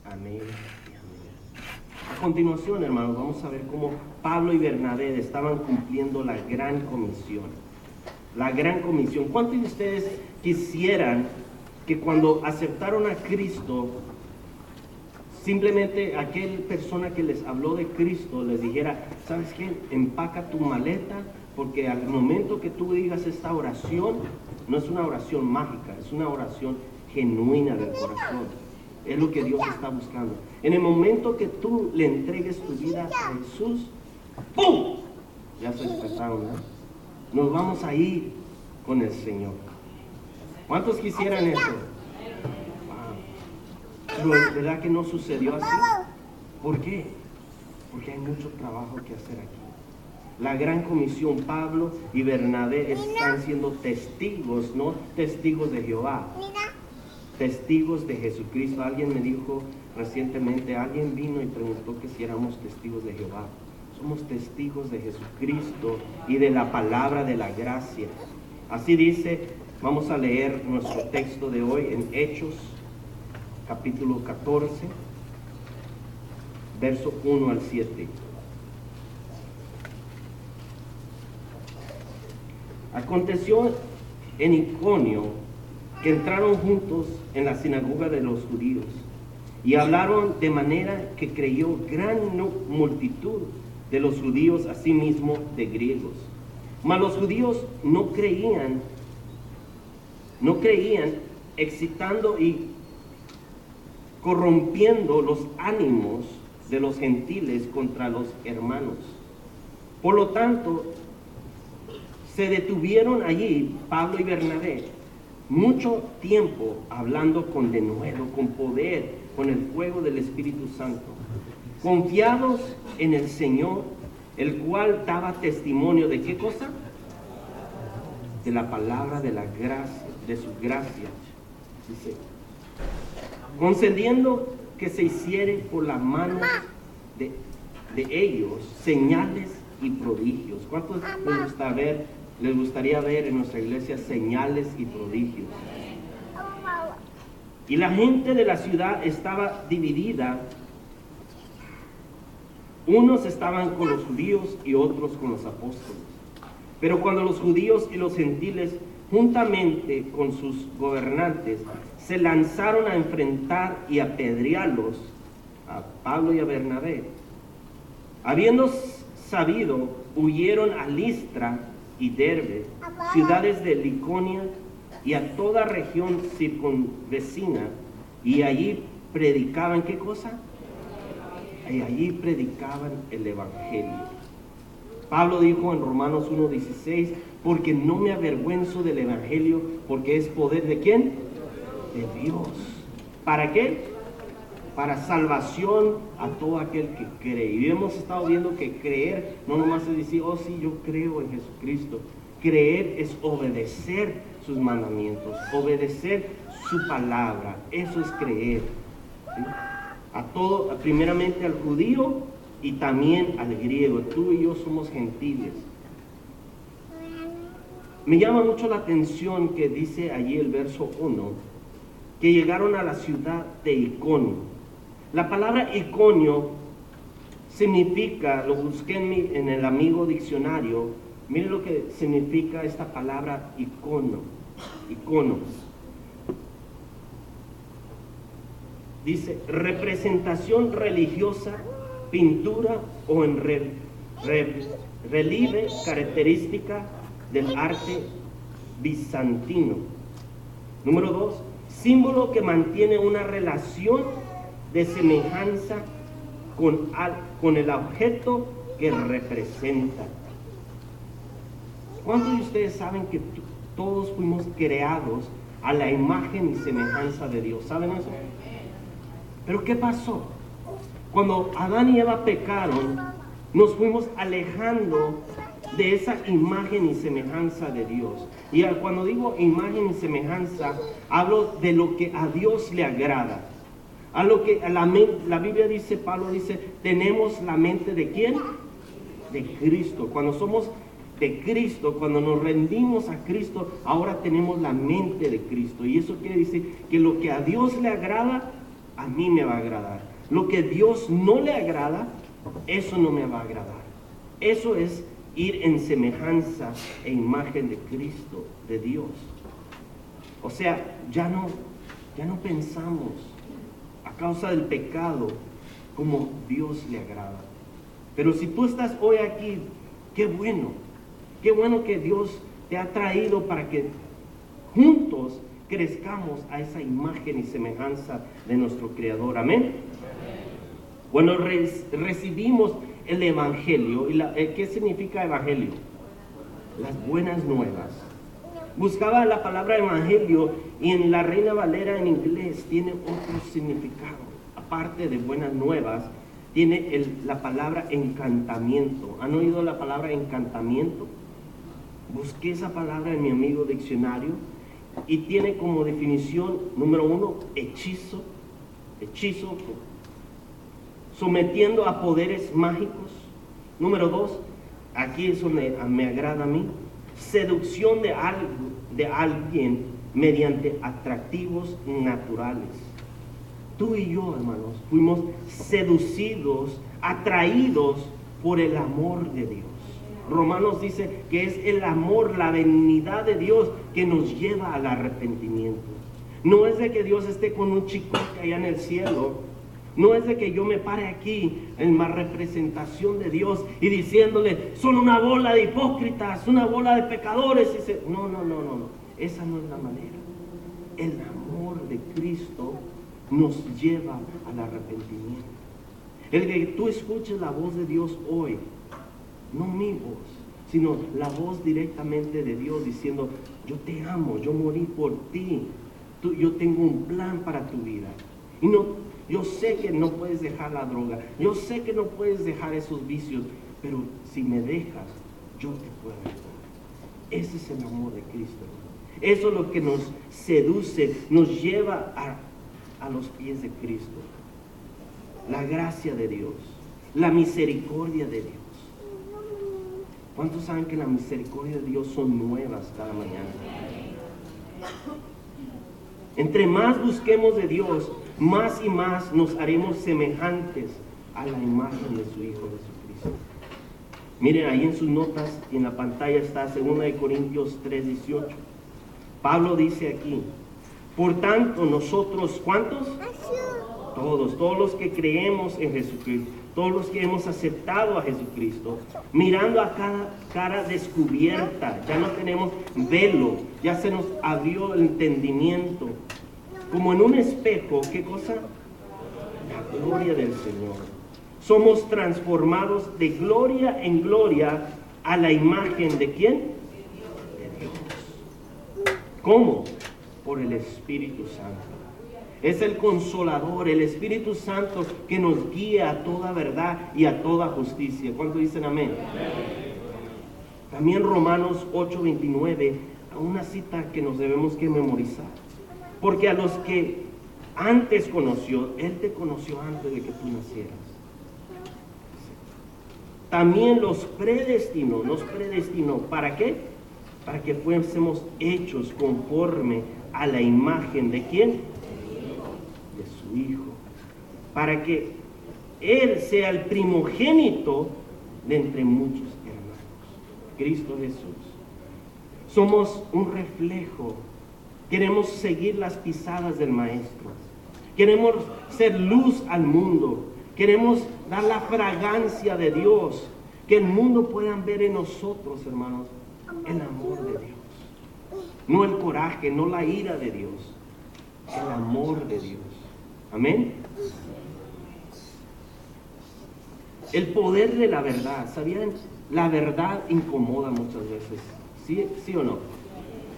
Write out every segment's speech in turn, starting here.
Amén y amén. A continuación, hermanos, vamos a ver cómo Pablo y Bernabé estaban cumpliendo la gran comisión. La gran comisión. ¿Cuántos de ustedes quisieran que cuando aceptaron a Cristo, simplemente aquella persona que les habló de Cristo les dijera, ¿sabes qué? Empaca tu maleta, porque al momento que tú digas esta oración, no es una oración mágica, es una oración genuina del corazón. Es lo que Dios está buscando. En el momento que tú le entregues tu vida a Jesús, ¡pum! Ya se despertaron, ¿no? Nos vamos a ir con el Señor. ¿Cuántos quisieran eso? Pero es verdad que no sucedió así. ¿Por qué? Porque hay mucho trabajo que hacer aquí. La gran comisión, Pablo y Bernabé están siendo testigos, no testigos de Jehová, testigos de Jesucristo. Alguien me dijo recientemente, alguien vino y preguntó que si éramos testigos de Jehová. Somos testigos de Jesucristo y de la palabra de la gracia. Así dice, vamos a leer nuestro texto de hoy en Hechos, capítulo 14, verso 1 al 7. Aconteció en Iconio que entraron juntos en la sinagoga de los judíos y hablaron de manera que creyó gran multitud de los judíos, asimismo de griegos. Mas los judíos no creían, excitando y corrompiendo los ánimos de los gentiles contra los hermanos. Por lo tanto, se detuvieron allí Pablo y Bernabé mucho tiempo hablando con denuedo, con poder, con el fuego del Espíritu Santo, confiados en el Señor, el cual daba testimonio de ¿qué cosa? De la palabra de la gracia, de su gracia. Dice, concediendo que se hiciere por la mano de ellos señales y prodigios. ¿Cuántos les gustaría ver en nuestra iglesia señales y prodigios? Y la gente de la ciudad estaba dividida. Unos estaban con los judíos y otros con los apóstoles. Pero cuando los judíos y los gentiles, juntamente con sus gobernantes, se lanzaron a enfrentar y apedrearlos, a Pablo y a Bernabé, habiendo sabido, huyeron a Listra y Derbe, ciudades de Liconia y a toda región circunvecina, y allí predicaban ¿qué cosa? Y allí predicaban el evangelio. Pablo dijo en Romanos 1:16, porque no me avergüenzo del evangelio, porque es poder ¿de quién? De Dios. ¿Para qué? Para salvación a todo aquel que cree. Y hemos estado viendo que creer no nomás es decir, oh sí, yo creo en Jesucristo. Creer es obedecer sus mandamientos, obedecer su palabra. Eso es creer, ¿sí? A todo, primeramente al judío y también al griego. Tú y yo somos gentiles. Me llama mucho la atención que dice allí el verso 1, que llegaron a la ciudad de Iconio. La palabra Iconio significa, lo busqué en el Amigo Diccionario, miren lo que significa esta palabra icono. Dice, representación religiosa, pintura o en relieve característica del arte bizantino. Número 2, símbolo que mantiene una relación de semejanza con el objeto que representa. ¿Cuántos de ustedes saben que todos fuimos creados a la imagen y semejanza de Dios? ¿Saben eso? Pero ¿qué pasó? Cuando Adán y Eva pecaron, nos fuimos alejando de esa imagen y semejanza de Dios. Y cuando digo imagen y semejanza, hablo de lo que a Dios le agrada. A lo que la Biblia dice, Pablo dice, tenemos la mente ¿de quién? De Cristo. Cuando somos de Cristo, cuando nos rendimos a Cristo, ahora tenemos la mente de Cristo. Y eso quiere decir que lo que a Dios le agrada, a mí me va a agradar. Lo que Dios no le agrada, eso no me va a agradar. Eso es ir en semejanza e imagen de Cristo, de Dios. O sea, ya no pensamos a causa del pecado como Dios le agrada. Pero si tú estás hoy aquí, qué bueno que Dios te ha traído para que juntos crezcamos a esa imagen y semejanza de nuestro Creador. Amén. Cuando recibimos el Evangelio, ¿qué significa Evangelio? Las buenas nuevas. Buscaba la palabra Evangelio y en la Reina Valera en inglés tiene otro significado. Aparte de buenas nuevas, tiene la palabra encantamiento. ¿Han oído la palabra encantamiento? Busqué esa palabra en mi amigo diccionario y tiene como definición, número 1, hechizo, sometiendo a poderes mágicos. Número 2, aquí es donde me agrada a mí, seducción de alguien mediante atractivos naturales. Tú y yo, hermanos, fuimos seducidos, atraídos por el amor de Dios. Romanos dice que es el amor, la benignidad de Dios que nos lleva al arrepentimiento. No es de que Dios esté con un chicote allá en el cielo. No es de que yo me pare aquí en la representación de Dios y diciéndole, son una bola de hipócritas, una bola de pecadores. No. Esa no es la manera. El amor de Cristo nos lleva al arrepentimiento. El que tú escuches la voz de Dios hoy, no mi voz, sino la voz directamente de Dios diciendo, yo te amo, yo morí por ti, yo tengo un plan para tu vida. Y yo sé que no puedes dejar la droga, yo sé que no puedes dejar esos vicios, pero si me dejas, yo te puedo ayudar. Ese es el amor de Cristo. Eso es lo que nos seduce, nos lleva a los pies de Cristo. La gracia de Dios, la misericordia de Dios. ¿Cuántos saben que la misericordia de Dios son nuevas cada mañana? Entre más busquemos de Dios, más y más nos haremos semejantes a la imagen de su Hijo Jesucristo. Miren, ahí en sus notas y en la pantalla está 2 Corintios 3:18. Pablo dice aquí, por tanto nosotros, ¿cuántos? Todos los que creemos en Jesucristo, todos los que hemos aceptado a Jesucristo, mirando a cada cara descubierta, ya no tenemos velo, ya se nos abrió el entendimiento, como en un espejo, ¿qué cosa? La gloria del Señor. Somos transformados de gloria en gloria a la imagen ¿de quién? De Dios. ¿Cómo? Por el Espíritu Santo. Es el Consolador, el Espíritu Santo que nos guía a toda verdad y a toda justicia. ¿Cuántos dicen amén? También Romanos 8:29, una cita que nos debemos que memorizar. Porque a los que antes conoció, Él te conoció antes de que tú nacieras. También nos predestinó, ¿para qué? Para que fuésemos hechos conforme a la imagen ¿de quién? De su Hijo. Para que Él sea el primogénito de entre muchos hermanos. Cristo Jesús. Somos un reflejo. Queremos seguir las pisadas del Maestro. Queremos ser luz al mundo. Queremos dar la fragancia de Dios. Que el mundo pueda ver en nosotros, hermanos, el amor de Dios. No el coraje, no la ira de Dios. El amor de Dios. Amén. El poder de la verdad. ¿Sabían? La verdad incomoda muchas veces. ¿Sí o no?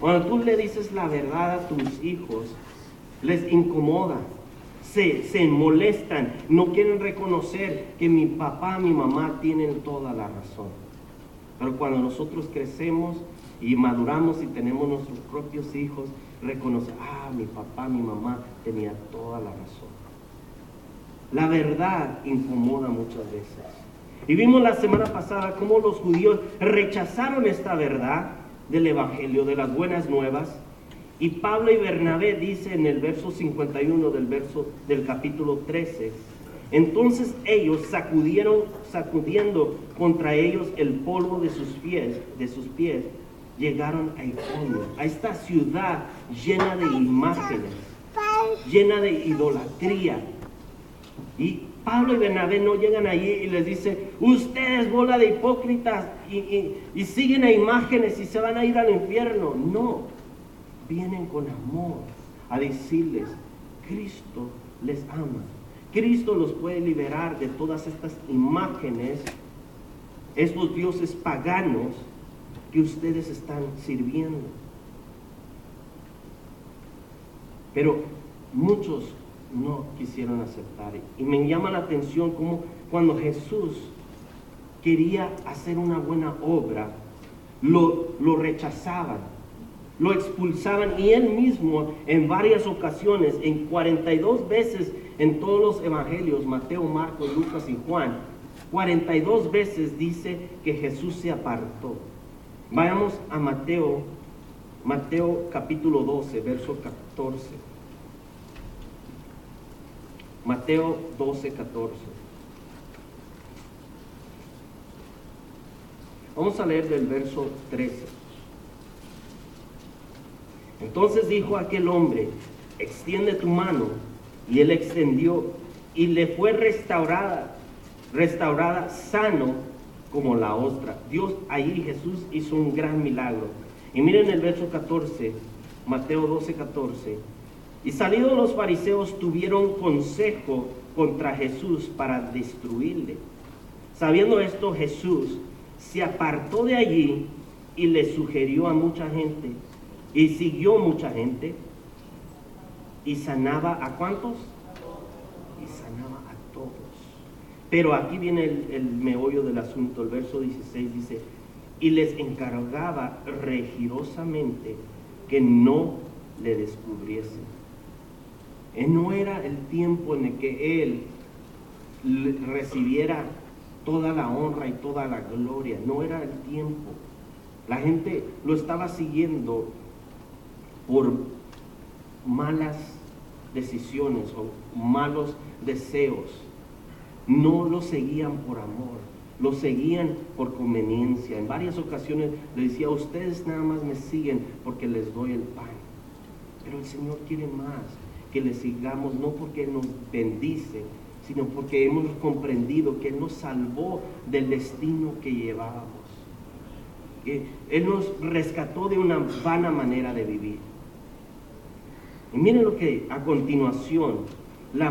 Cuando tú le dices la verdad a tus hijos, les incomoda, se molestan, no quieren reconocer que mi papá, mi mamá tienen toda la razón. Pero cuando nosotros crecemos y maduramos y tenemos nuestros propios hijos, reconocer, mi papá, mi mamá tenía toda la razón. La verdad incomoda muchas veces. Y vimos la semana pasada cómo los judíos rechazaron esta verdad del Evangelio, de las buenas nuevas, Y Pablo y Bernabé dice en el verso 51 del capítulo 13, entonces ellos sacudiendo contra ellos el polvo de sus pies, llegaron a Iconio, a esta ciudad llena de imágenes, llena de idolatría. Y Pablo y Bernabé no llegan allí y les dice, ustedes bola de hipócritas y siguen a imágenes y se van a ir al infierno. No, vienen con amor a decirles, Cristo les ama. Cristo los puede liberar de todas estas imágenes, estos dioses paganos que ustedes están sirviendo. Pero muchos no quisieron aceptar. Y me llama la atención como cuando Jesús quería hacer una buena obra, lo rechazaban, lo expulsaban, y él mismo en varias ocasiones, en 42 veces en todos los evangelios, Mateo, Marcos, Lucas y Juan, 42 veces dice que Jesús se apartó. Vayamos a Mateo capítulo 12, verso 14. Mateo 12, 14. Vamos a leer del verso 13. Entonces dijo aquel hombre, extiende tu mano. Y él extendió y le fue restaurada sano como la ostra. Dios, ahí Jesús hizo un gran milagro. Y miren el verso 14, Mateo 12, 14. Y salidos los fariseos tuvieron consejo contra Jesús para destruirle. Sabiendo esto, Jesús se apartó de allí y le sugirió a mucha gente. Y siguió mucha gente. Y sanaba ¿a cuántos? Y sanaba a todos. Pero aquí viene el meollo del asunto. El verso 16 dice, y les encargaba rigurosamente que no le descubriesen. No era el tiempo en el que él recibiera toda la honra y toda la gloria. No era el tiempo. La gente lo estaba siguiendo por malas decisiones o malos deseos. No lo seguían por amor, lo seguían por conveniencia. En varias ocasiones le decía, ustedes nada más me siguen porque les doy el pan. Pero el Señor quiere más, que le sigamos, no porque Él nos bendice, sino porque hemos comprendido que Él nos salvó del destino que llevábamos. Él nos rescató de una vana manera de vivir. Y miren lo que a continuación, la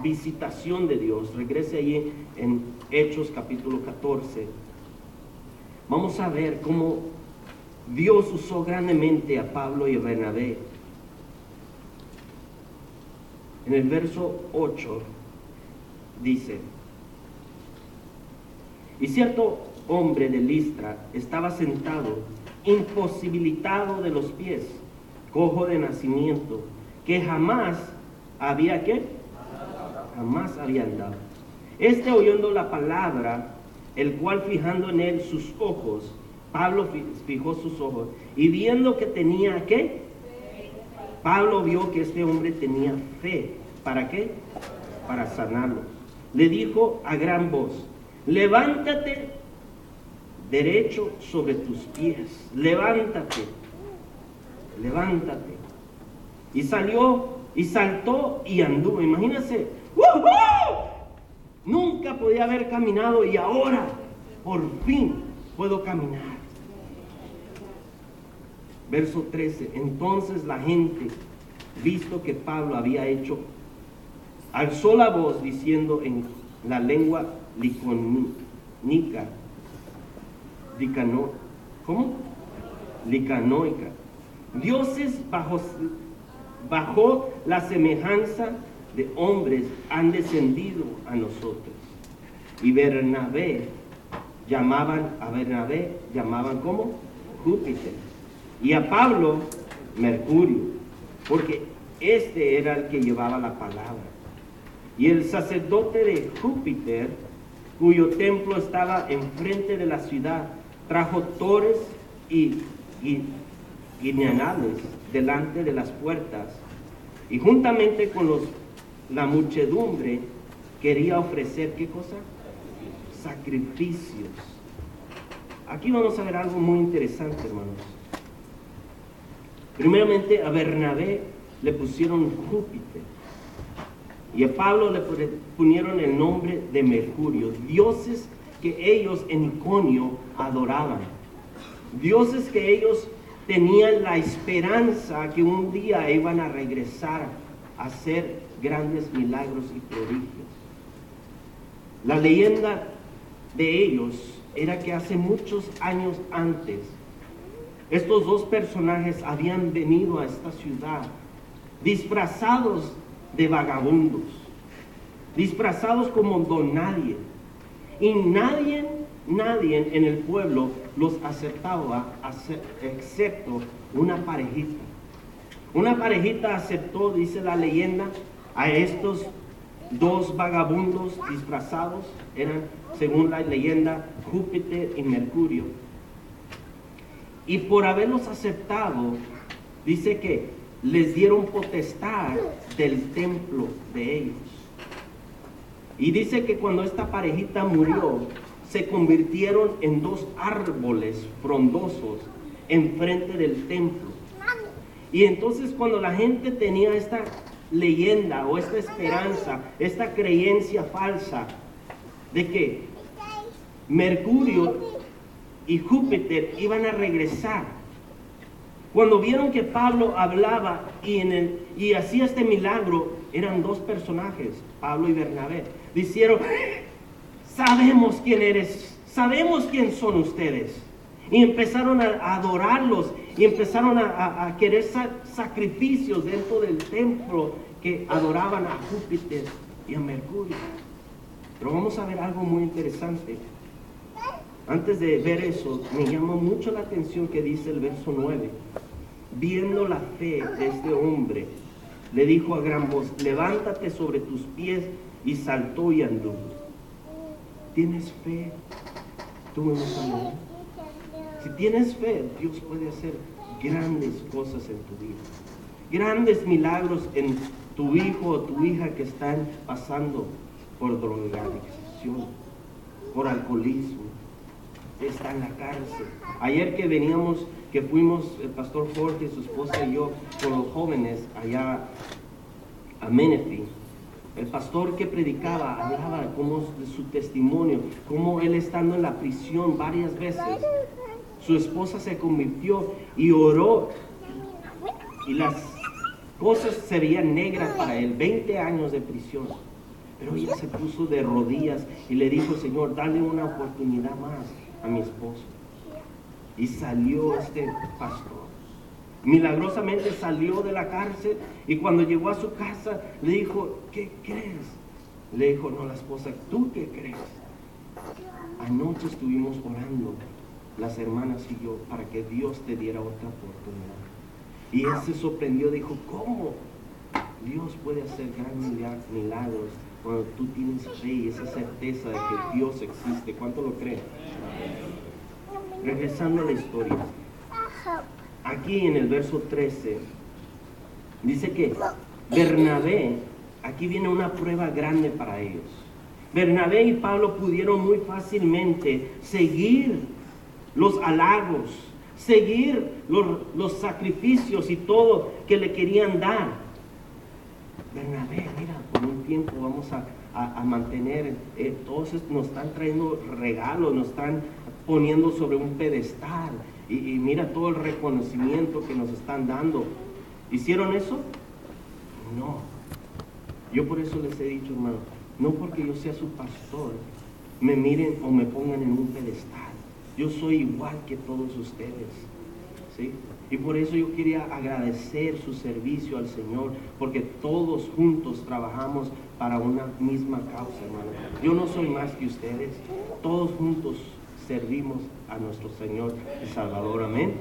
visitación de Dios. Regrese allí en Hechos capítulo 14. Vamos a ver cómo Dios usó grandemente a Pablo y a Bernabé. En el verso 8 dice, y cierto hombre de Listra estaba sentado, imposibilitado de los pies, cojo de nacimiento, que jamás había andado. Este, oyendo la palabra, el cual fijando en él sus ojos, Pablo fijó sus ojos, y viendo que tenía ¿qué? Pablo vio que este hombre tenía fe. ¿Para qué? Para sanarlo. Le dijo a gran voz, levántate derecho sobre tus pies, levántate. Y salió, y saltó, y anduvo. Imagínense, ¡woohoo! Nunca podía haber caminado, y ahora, por fin, puedo caminar. Verso 13, entonces la gente, visto que Pablo había hecho, alzó la voz diciendo en la lengua licanoica, dioses bajo la semejanza de hombres han descendido a nosotros. Y llamaban como Júpiter, y a Pablo Mercurio, porque este era el que llevaba la palabra. Y el sacerdote de Júpiter, cuyo templo estaba enfrente de la ciudad, trajo torres y guiñanales delante de las puertas, y juntamente con la muchedumbre quería ofrecer, ¿qué cosa? Sacrificios. Aquí vamos a ver algo muy interesante, hermanos. Primeramente, a Bernabé le pusieron Júpiter, y a Pablo le pusieron el nombre de Mercurio, dioses que ellos en Iconio adoraban, dioses que ellos tenían la esperanza que un día iban a regresar a hacer grandes milagros y prodigios. La leyenda de ellos era que hace muchos años antes, estos dos personajes habían venido a esta ciudad disfrazados de vagabundos, disfrazados como don nadie, y nadie en el pueblo los aceptaba, excepto una parejita. Una parejita aceptó, dice la leyenda, a estos dos vagabundos disfrazados. Eran, según la leyenda, Júpiter y Mercurio. Y por haberlos aceptado, dice que les dieron potestad del templo de ellos. Y dice que cuando esta parejita murió, se convirtieron en dos árboles frondosos enfrente del templo. Y entonces cuando la gente tenía esta leyenda o esta esperanza, esta creencia falsa de que Mercurio y Júpiter iban a regresar, cuando vieron que Pablo hablaba y hacía este milagro, eran dos personajes, Pablo y Bernabé. Dijeron: sabemos quién eres, sabemos quién son ustedes. Y empezaron a adorarlos y empezaron a querer sacrificios dentro del templo que adoraban a Júpiter y a Mercurio. Pero vamos a ver algo muy interesante. Antes de ver eso, me llamó mucho la atención que dice el verso 9. Viendo la fe de este hombre, le dijo a gran voz: levántate sobre tus pies, y saltó y anduvo. ¿Tienes fe tú en esa manera? Si tienes fe, Dios puede hacer grandes cosas en tu vida, grandes milagros en tu hijo o tu hija que están pasando por drogadicción, por alcoholismo, está en la cárcel. Ayer que fuimos el pastor Jorge, su esposa y yo con los jóvenes allá a Menifee, el pastor que predicaba hablaba de su testimonio, cómo él estando en la prisión varias veces, su esposa se convirtió y oró, y las cosas se veían negras para él, 20 años de prisión. Pero ella se puso de rodillas y le dijo: Señor, dale una oportunidad más a mi esposo. Y salió este pastor. Milagrosamente salió de la cárcel, y cuando llegó a su casa le dijo: ¿qué crees? Le dijo: no, la esposa, ¿tú qué crees? Anoche estuvimos orando, las hermanas y yo, para que Dios te diera otra oportunidad. Y él se sorprendió, dijo: ¿cómo? Dios puede hacer grandes milagros cuando tú tienes fe y esa certeza de que Dios existe. ¿Cuánto lo creen? Regresando a la historia, aquí en el verso 13 dice que Bernabé, aquí viene una prueba grande para ellos. Bernabé y Pablo pudieron muy fácilmente seguir los halagos, seguir los sacrificios y todo que le querían dar. Bernabé, mira, por un tiempo vamos a mantener, todos nos están trayendo regalos, nos están poniendo sobre un pedestal, y mira todo el reconocimiento que nos están dando. ¿Hicieron eso? No. Yo por eso les he dicho, hermano, no porque yo sea su pastor me miren o me pongan en un pedestal. Yo soy igual que todos ustedes, ¿sí? Y por eso yo quería agradecer su servicio al Señor, porque todos juntos trabajamos para una misma causa, hermano. Yo no soy más que ustedes, todos juntos servimos a nuestro Señor y Salvador, amén.